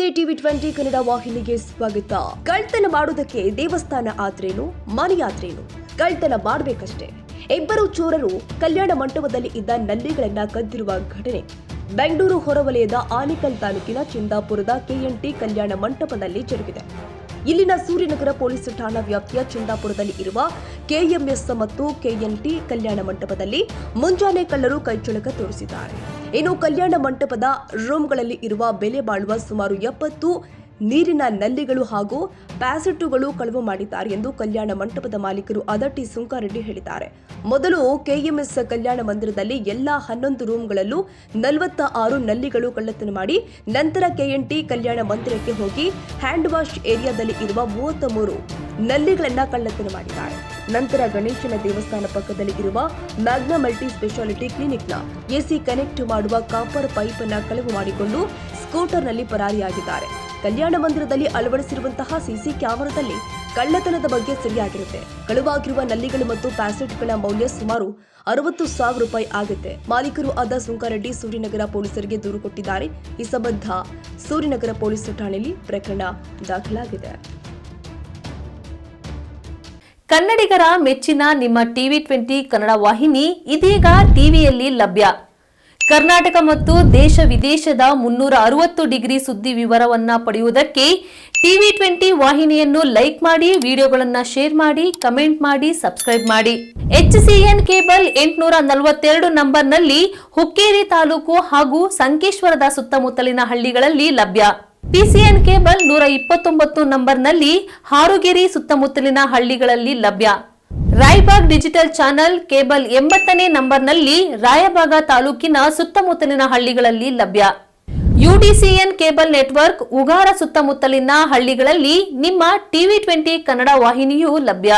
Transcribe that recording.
ನಮಸ್ತೆ TV20 ಕನ್ನಡ ವಾಹಿನಿಗೆ ಸ್ವಾಗತ. ಕಳ್ತನ ಮಾಡುವುದಕ್ಕೆ ದೇವಸ್ಥಾನ ಆದ್ರೇನು, ಮನೆ ಆದ್ರೇನು, ಕಳ್ತನ ಮಾಡಬೇಕಷ್ಟೇ. ಇಬ್ಬರು ಚೋರರು ಕಲ್ಯಾಣ ಮಂಟಪದಲ್ಲಿ ಇದ್ದ ನಲ್ಲಿಗಳನ್ನ ಕದ್ದಿರುವ ಘಟನೆ ಬೆಂಗಳೂರು ಹೊರವಲಯದ ಆನೇಕಲ್ ತಾಲೂಕಿನ ಚಿಂದಾಪುರದ KNT ಕಲ್ಯಾಣ ಮಂಟಪದಲ್ಲಿ ಜರುಗಿದೆ. ಇಲ್ಲಿನ ಸೂರ್ಯನಗರ ಪೊಲೀಸ್ ಠಾಣಾ ವ್ಯಾಪ್ತಿಯ ಚಿಂದಾಪುರದಲ್ಲಿ ಇರುವ KMS ಮತ್ತು KNT ಕಲ್ಯಾಣ ಮಂಟಪದಲ್ಲಿ ಮುಂಜಾನೆ ಕಳ್ಳರು ಕೈಚಳಕ ತೋರಿಸಿದ್ದಾರೆ. ಇನ್ನು ಕಲ್ಯಾಣ ಮಂಟಪದ ರೂಮ್ಗಳಲ್ಲಿ ಇರುವ ಬೆಲೆ ಬಾಳುವ ಸುಮಾರು 70 ನೀರಿನ ನಲ್ಲಿಗಳು ಹಾಗೂ ಪ್ಯಾಸೆಟ್ಟುಗಳು ಕಳವು ಮಾಡಿದ್ದಾರೆ ಎಂದು ಕಲ್ಯಾಣ ಮಂಟಪದ ಮಾಲೀಕರು ಅದಟಿ ಸುಂಕಾರೆಡ್ಡಿ ಹೇಳಿದ್ದಾರೆ. ಮೊದಲು KMS ಕಲ್ಯಾಣ ಮಂದಿರದಲ್ಲಿ ಎಲ್ಲಾ 11 ರೂಮ್ಗಳಲ್ಲೂ 46 ನಲ್ಲಿಗಳು ಕಳ್ಳತನ ಮಾಡಿ ನಂತರ KNT ಕಲ್ಯಾಣ ಮಂದಿರಕ್ಕೆ ಹೋಗಿ ಹ್ಯಾಂಡ್ ವಾಶ್ ಏರಿಯಾದಲ್ಲಿ ಇರುವ 33 ನಲ್ಲಿಗಳನ್ನ ಕಳ್ಳತನ ಮಾಡಿದ್ದಾರೆ. ನಂತರ ಗಣೇಶನ ದೇವಸ್ಥಾನ ಪಕ್ಕದಲ್ಲಿ ಇರುವ ಮ್ಯಾಗ್ನಾ ಮಲ್ಟಿ ಸ್ಪೆಷಾಲಿಟಿ ಕ್ಲಿನಿಕ್ನ AC ಕನೆಕ್ಟ್ ಮಾಡುವ ಕಾಪರ್ ಪೈಪ್ ಅನ್ನು ಕಳವು ಮಾಡಿಕೊಂಡು ಸ್ಕೂಟರ್ನಲ್ಲಿ ಪರಾರಿಯಾಗಿದ್ದಾರೆ. ಕಲ್ಯಾಣ ಮಂದಿರದಲ್ಲಿ ಅಳವಡಿಸಿರುವಂತಹ CC ಕ್ಯಾಮೆರಾದಲ್ಲಿ ಕಳ್ಳತನದ ಬಗ್ಗೆ ಸರಿಯಾಗಿರುತ್ತೆ. ಕಳುವಾಗಿರುವ ನಲ್ಲಿಗಳು ಮತ್ತು ಪ್ಯಾಸೆಟ್ಗಳ ಮೌಲ್ಯ ಸುಮಾರು 60,000 ರೂಪಾಯಿ ಆಗುತ್ತೆ. ಮಾಲೀಕರು ಆದ ಸುಂಕಾರೆಡ್ಡಿ ಸೂರ್ಯನಗರ ಪೊಲೀಸರಿಗೆ ದೂರು ಕೊಟ್ಟಿದ್ದಾರೆ. ಈ ಸಂಬಂಧ ಸೂರ್ಯನಗರ ಪೊಲೀಸ್ ಠಾಣೆಯಲ್ಲಿ ಪ್ರಕರಣ ದಾಖಲಾಗಿದೆ. ಕನ್ನಡಿಗರ ಮೆಚ್ಚಿನ ನಿಮ್ಮ TV20 ಕನ್ನಡ ವಾಹಿನಿ ಇದೀಗ ಟಿವಿಯಲ್ಲಿ ಲಭ್ಯ. ಕರ್ನಾಟಕ ಮತ್ತು ದೇಶ ವಿದೇಶದ 360 ಡಿಗ್ರಿ ಸುದ್ದಿ ವಿವರವನ್ನ ಪಡೆಯುವುದಕ್ಕೆ TV20 ವಾಹಿನಿಯನ್ನು ಲೈಕ್ ಮಾಡಿ, ವಿಡಿಯೋಗಳನ್ನು ಶೇರ್ ಮಾಡಿ, ಕಮೆಂಟ್ ಮಾಡಿ, ಸಬ್ಸ್ಕ್ರೈಬ್ ಮಾಡಿ. HCN ಕೇಬಲ್ 842 ನಂಬರ್ನಲ್ಲಿ ಹುಕ್ಕೇರಿ ತಾಲೂಕು ಹಾಗೂ ಸಂಕೇಶ್ವರದ ಸುತ್ತಮುತ್ತಲಿನ ಹಳ್ಳಿಗಳಲ್ಲಿ ಲಭ್ಯ. PCN ಕೇಬಲ್ 129 ನಂಬರ್ನಲ್ಲಿ ಹಾರುಗೆರೆ ಸುತ್ತಮುತ್ತಲಿನ ಹಳ್ಳಿಗಳಲ್ಲಿ ಲಭ್ಯ. ರಾಯಬಾಗ್ ಡಿಜಿಟಲ್ ಚಾನೆಲ್ ಕೇಬಲ್ 80ನೇ ನಂಬರ್ನಲ್ಲಿ ರಾಯಬಾಗ ತಾಲೂಕಿನ ಸುತ್ತಮುತ್ತಲಿನ ಹಳ್ಳಿಗಳಲ್ಲಿ ಲಭ್ಯ. UDCN ಕೇಬಲ್ ನೆಟ್ವರ್ಕ್ ಉಗಾರ ಸುತ್ತಮುತ್ತಲಿನ ಹಳ್ಳಿಗಳಲ್ಲಿ ನಿಮ್ಮ TV20 ಕನ್ನಡ ವಾಹಿನಿಯೂ ಲಭ್ಯ.